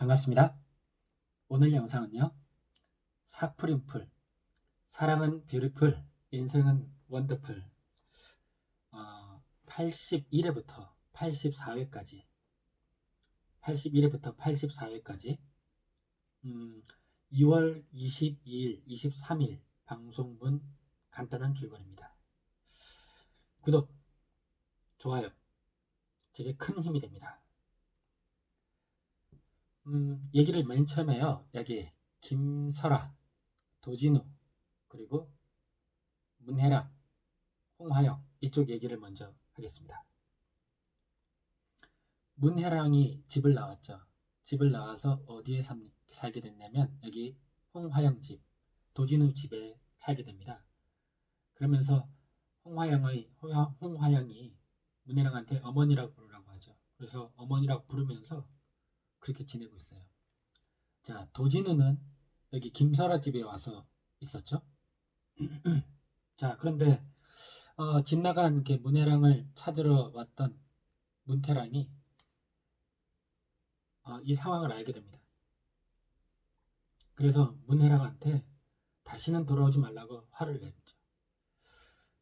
반갑습니다. 오늘 영상은요. 사풀인풀, 사람은 뷰티풀, 인생은 원더풀 81회부터 84회까지 81회부터 84회까지 2월 22일, 23일 방송분 간단한 줄거리입니다. 구독, 좋아요, 제게 큰 힘이 됩니다. 얘기를 맨 처음에요. 여기 김설아, 도진우, 그리고 문혜랑, 홍화영 이쪽 얘기를 먼저 하겠습니다. 문혜랑이 집을 나왔죠. 집을 나와서 어디에 살게 됐냐면 여기 홍화영 집, 도진우 집에 살게 됩니다. 그러면서 홍화영이 문혜랑한테 어머니라고 부르라고 하죠. 그래서 어머니라고 부르면서 그렇게 지내고 있어요. 자, 도진우는 여기 김설아 집에 와서 있었죠. 자, 그런데 집 나간 이렇게 문혜랑을 찾으러 왔던 문태랑이 이 상황을 알게 됩니다. 그래서 문혜랑한테 다시는 돌아오지 말라고 화를 내죠.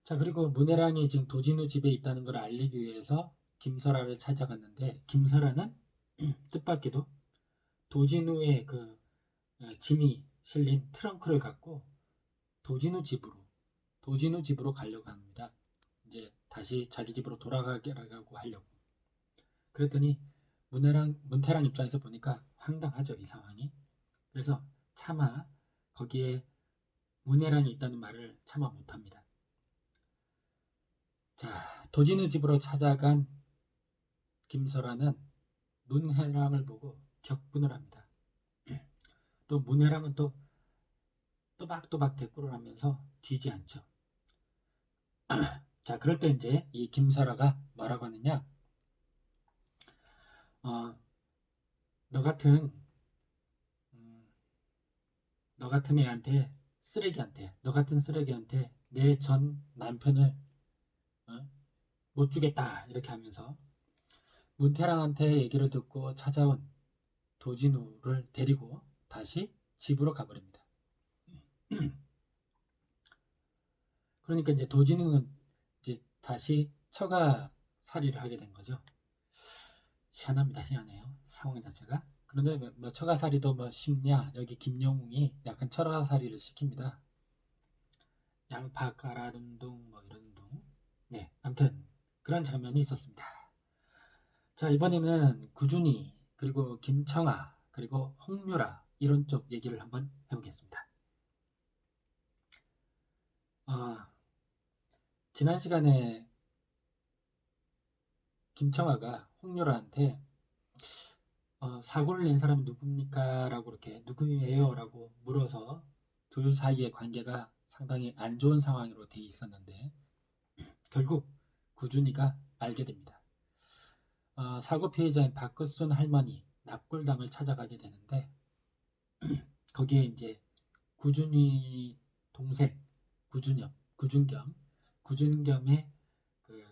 자, 그리고 문혜랑이 지금 도진우 집에 있다는 걸 알리기 위해서 김설아를 찾아갔는데 김설아는 뜻밖에도 도진우의 그 짐이 실린 트렁크를 갖고 도진우 집으로 가려고 합니다. 이제 다시 자기 집으로 돌아가려고 하려고. 그랬더니 문태랑 입장에서 보니까 황당하죠, 이 상황이. 그래서 차마 거기에 문혜랑이 있다는 말을 차마 못합니다. 자, 도진우 집으로 찾아간 김설아는 문혜랑을 보고 격분을 합니다. 또 문혜랑은 또 또박또박 대꾸를 하면서 지지 않죠. 자, 그럴 때 이제 이 김설아가 뭐라고 하느냐? 너 같은 너 같은 쓰레기한테 내 전 남편을 못 주겠다 이렇게 하면서 문태랑한테 얘기를 듣고 찾아온 도진우를 데리고 다시 집으로 가버립니다. 그러니까 이제 도진우는 이제 다시 처가살이를 하게 된 거죠. 희한합니다. 희한해요. 상황 자체가. 그런데 뭐 처가살이도 뭐 쉽냐? 여기 김영웅이 약간 처가살이를 시킵니다. 양파 깔아둔 둥 뭐 이런 둥. 네, 아무튼 그런 장면이 있었습니다. 자, 이번에는 구준이 그리고 김청아 그리고 홍유라 이런 쪽 얘기를 한번 해보겠습니다. 지난 시간에 김청아가 홍유라한테 사고를 낸 사람이 누굽니까? 라고 이렇게 누구예요? 라고 물어서 둘 사이의 관계가 상당히 안 좋은 상황으로 돼 있었는데 결국 구준이가 알게 됩니다. 사고 피해자인 박끝순 할머니 납골당을 찾아가게 되는데 거기에 이제 구준이 동생 구준겸의 그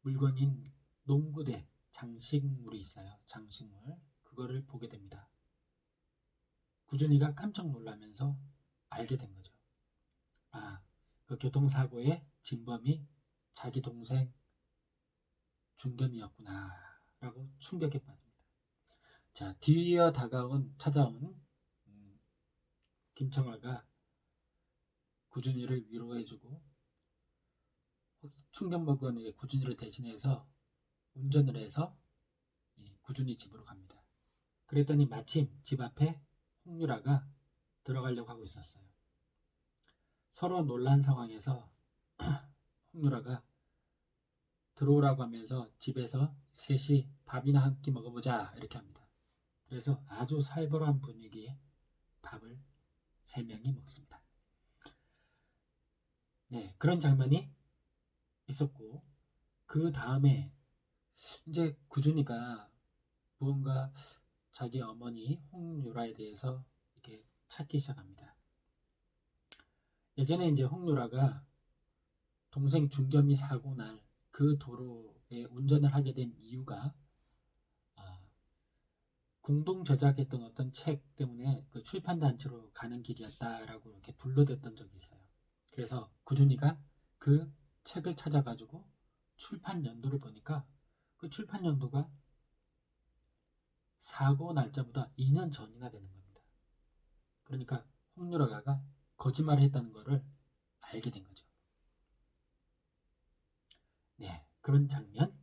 물건인 농구대 장식물이 있어요. 장식물 그거를 보게 됩니다. 구준이가 깜짝 놀라면서 알게 된 거죠. 그 교통사고의 진범이 자기 동생 준겸이었구나 라고 충격에 빠집니다. 자, 뒤이어 찾아온 김청아가 구준이를 위로해주고 충격 먹은 구준이를 대신해서 운전을 해서 구준이 집으로 갑니다. 그랬더니 마침 집 앞에 홍유라가 들어가려고 하고 있었어요. 서로 놀란 상황에서 홍유라가 들어오라고 하면서 집에서 셋이 밥이나 한 끼 먹어보자 이렇게 합니다. 그래서 아주 살벌한 분위기에 밥을 3명이 먹습니다. 네, 그런 장면이 있었고 그 다음에 이제 구준이가 무언가 자기 어머니 홍유라에 대해서 이렇게 찾기 시작합니다. 예전에 이제 홍유라가 동생 준겸이 사고 날 그 도로에 운전을 하게 된 이유가 공동 저작했던 어떤 책 때문에 그 출판단체로 가는 길이었다라고 이렇게 불러댔던 적이 있어요. 그래서 구준이가 그 책을 찾아가지고 출판 연도를 보니까 그 출판 연도가 사고 날짜보다 2년 전이나 되는 겁니다. 그러니까 홍유라가 거짓말을 했다는 것을 알게 된 거죠. 네, 그런 장면.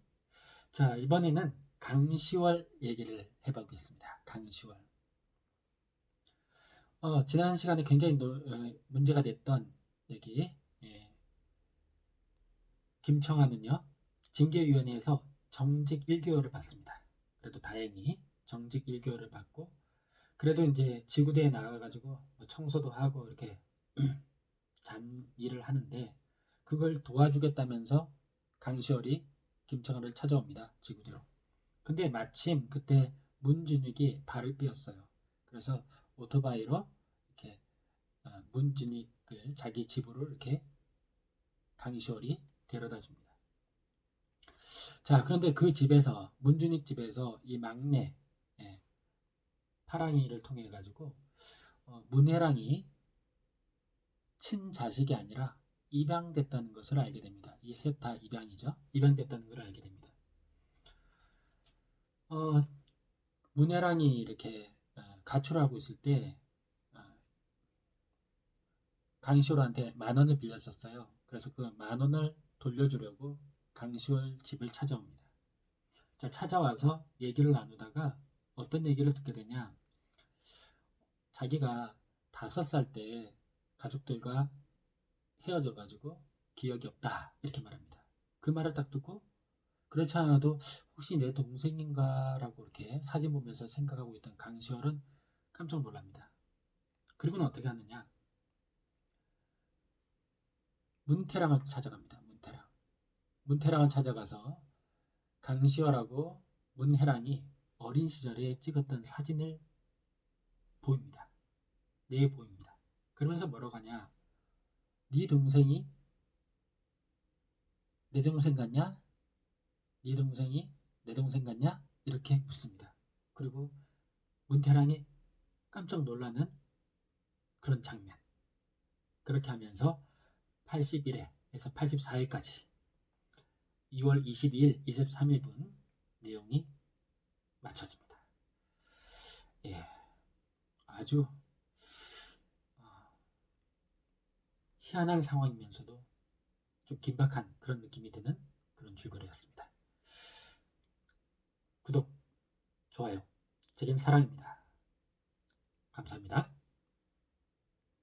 자, 이번에는 강시월 얘기를 해보겠습니다. 강시월. 지난 시간에 굉장히 문제가 됐던 얘기. 예, 김청아는요, 징계위원회에서 정직 1개월을 받습니다. 그래도 다행히 정직 1개월을 받고, 그래도 이제 지구대에 나가가지고 뭐 청소도 하고 이렇게 잠 일을 하는데, 그걸 도와주겠다면서 강시월이 김청아를 찾아옵니다. 지구대로. 근데 마침 그때 문준익이 발을 삐었어요. 그래서 오토바이로 이렇게 문준익을 자기 집으로 이렇게 강시월이 데려다 줍니다. 자, 그런데 그 집에서, 문준익 집에서 이 막내 파랑이를 통해 가지고 문혜랑이 친자식이 아니라 입양됐다는 것을 알게 됩니다. 이 셋 다 입양이죠. 입양됐다는 걸 알게 됩니다. 문혜랑이 이렇게 가출하고 있을 때 강시월한테 10,000원을 빌렸었어요. 그래서 그 10,000원을 돌려주려고 강시월 집을 찾아옵니다. 자, 찾아와서 얘기를 나누다가 어떤 얘기를 듣게 되냐, 자기가 5살 때 가족들과 헤어져 가지고 기억이 없다 이렇게 말합니다. 그 말을 딱 듣고, 그렇지 않아도 혹시 내 동생인가 라고 이렇게 사진 보면서 생각하고 있던 강시월은 깜짝 놀랍니다. 그리고는 어떻게 하느냐, 문태랑을 찾아갑니다. 문태랑을 찾아가서 강시월하고 문혜랑이 어린 시절에 찍었던 사진을 보입니다. 보입니다. 그러면서 뭐라고 하냐, 네 동생이 내 동생 같냐? 네 동생이 내 동생 같냐? 이렇게 묻습니다. 그리고 문태랑이 깜짝 놀라는 그런 장면. 그렇게 하면서 81회에서 84회까지 2월 22일, 23분 내용이 맞춰집니다. 예, 아주 희한한 상황이면서도 좀 긴박한 그런 느낌이 드는 그런 줄거리였습니다. 구독, 좋아요, 제겐 사랑입니다. 감사합니다.